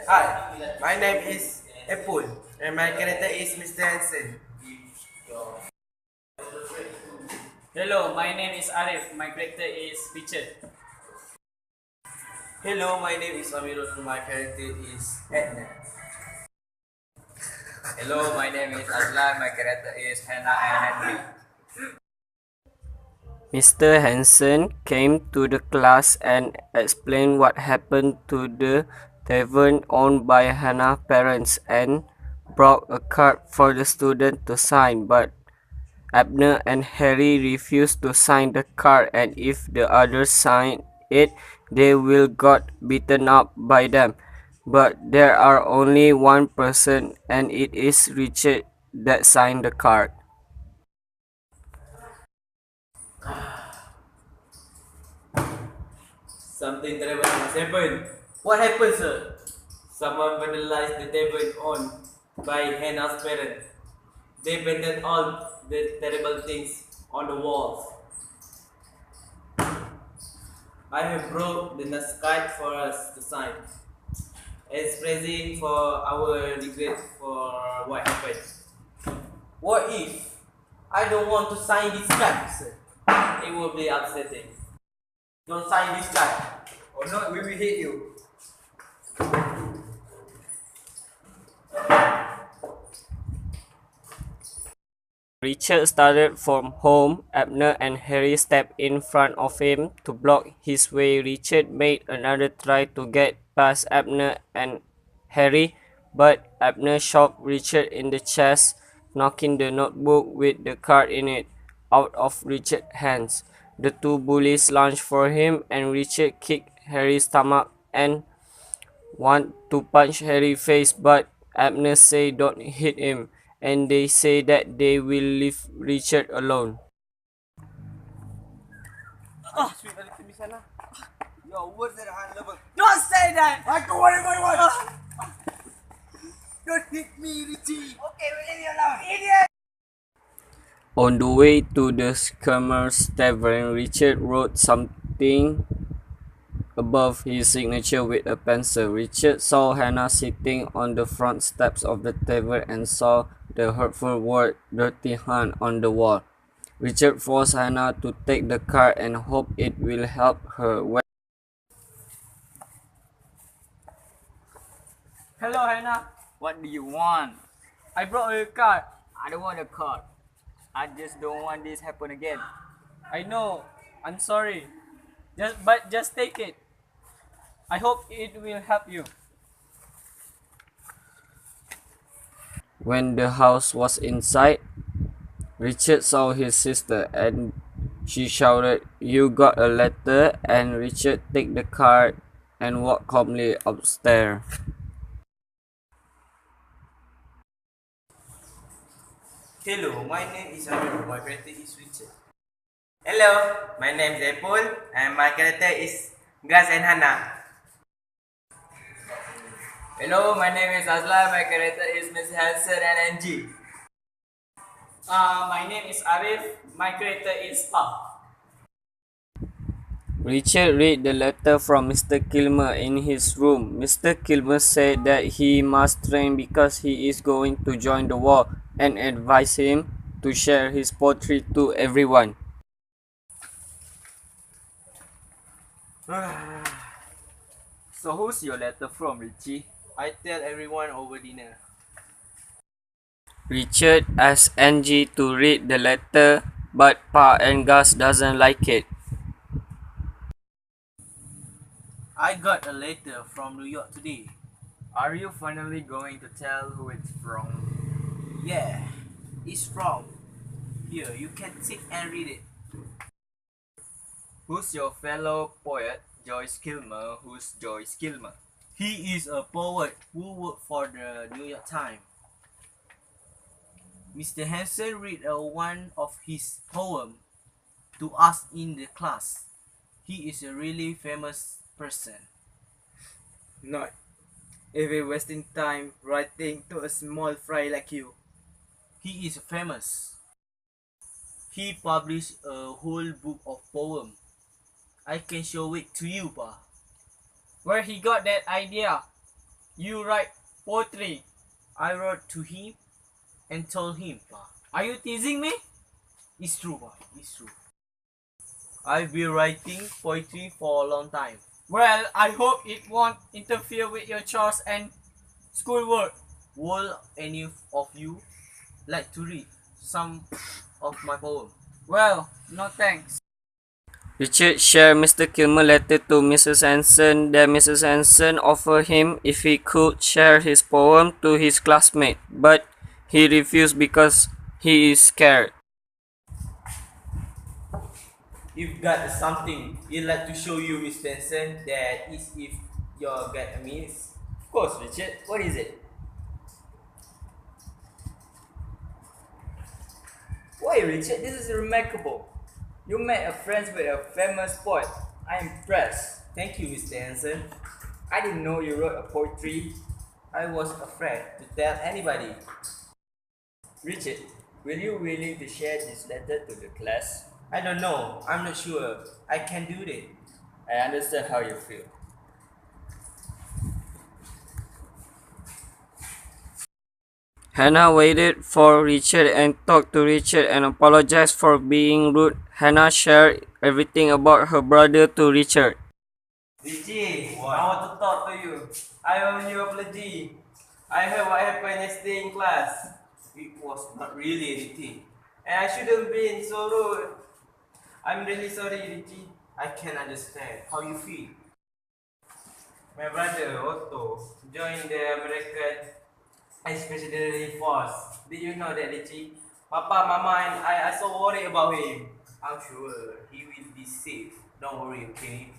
Hi, my name is Apple and my character is Mr. Hansen. Hello, my name is Arif. My character is Richard. Hello, my name is Amirul and my character is Edna. Hello, my name is Azlan. My character is Hannah and Henry. Mr. Hansen came to the class and explained what happened to the tavern owned by Hannah's parents and brought a card for the student to sign, but Abner and Harry refused to sign the card, and if the others signed it, they will got beaten up by them. But there are only one person, and it is Richard that signed the card. Something terrible must happen. What happened, sir? Someone vandalized the tavern owned by Hannah's parents. They painted all the terrible things on the walls. I have brought the kite for us to sign, expressing for our regret for what happened. What if I don't want to sign this card, sir? It will be upsetting. Don't sign this card, or not we will hit you. Richard started from home. Abner and Harry stepped in front of him to block his way. Richard made another try to get past Abner and Harry, but Abner shot Richard in the chest, knocking the notebook with the card in it out of Richard's hands. The two bullies lunged for him, and Richard kicked Harry's stomach and wanted to punch Harry's face, but Abner said don't hit him, and they say that they will leave Richard alone. Yo, what's that high level? Don't say that! I go whatever you want. Don't hit me, Richie. Okay, we leave you alone. Idiot! On the way to the Kilmer's tavern, Richard wrote something above his signature with a pencil. Richard saw Hannah sitting on the front steps of the tavern and saw the hurtful word "Dirty Hand" on the wall. Richard forced Hannah to take the card and hoped it will help her. Hello, Hannah. What do you want? I brought a card. I don't want a card. I just don't want this happen again. I know. I'm sorry. Just take it. I hope it will help you. When the house was in sight, Richard saw his sister and she shouted, "You got a letter?" And Richard took the card and walked calmly upstairs. Hello, my name is Amir. My character is Richard. Hello, my name is Apple and my character is Gus and Hannah. Hello, my name is Azlan. My character is Miss Hansen and Angie. My name is Arif. My character is Pa. Richard read the letter from Mr. Kilmer in his room. Mr. Kilmer said that he must train because he is going to join the war and advised him to share his poetry to everyone. So who's your letter from, Richie? I tell everyone over dinner. Richard asked Angie to read the letter, but Pa and Gus doesn't like it. I got a letter from New York today. Are you finally going to tell who it's from? Yeah, it's from. Here, you can sit and read it. Who's your fellow poet, Joyce Kilmer? Who's Joyce Kilmer? He is a poet who worked for the New York Times. Mr. Hansen read one of his poems to us in the class. He is a really famous person. Not every wasting time writing to a small fry like you. He is famous. He published a whole book of poems. I can show it to you, Pa. Where he got that idea? You write poetry. I wrote to him and told him, Pa. Are you teasing me? It's true, Pa. It's true. I've been writing poetry for a long time. Well, I hope it won't interfere with your chores and schoolwork. Will any of you like to read some of my poem? Well, no thanks. Richard shared Mr. Kilmer's letter to Mrs. Hanson. Then Mrs. Hanson offered him if he could share his poem to his classmate, but he refused because he is scared. You've got something you'd like to show you, Mr. Hanson, that is if you get a miss. Of course, Richard. What is it? Why, Richard? This is remarkable. You made a friend with a famous poet. I am impressed. Thank you, Mr. Hanson. I didn't know you wrote a poetry. I was afraid to tell anybody. Richard, will you willing to share this letter to the class? I don't know. I'm not sure. I can do that. I understand how you feel. Hannah waited for Richard and talked to Richard and apologized for being rude. Hannah shared everything about her brother to Richard. Richie, I want to talk to you. I owe you apology. I heard what happened yesterday in class. It was not really anything. And I shouldn't been so rude. I'm really sorry, Richie. I can understand how you feel. My brother, Otto, joined the American Expeditionary Force. Did you know that, Richie? Papa, Mama, and I are so worried about him. I'm sure he will be safe. Don't worry, okay?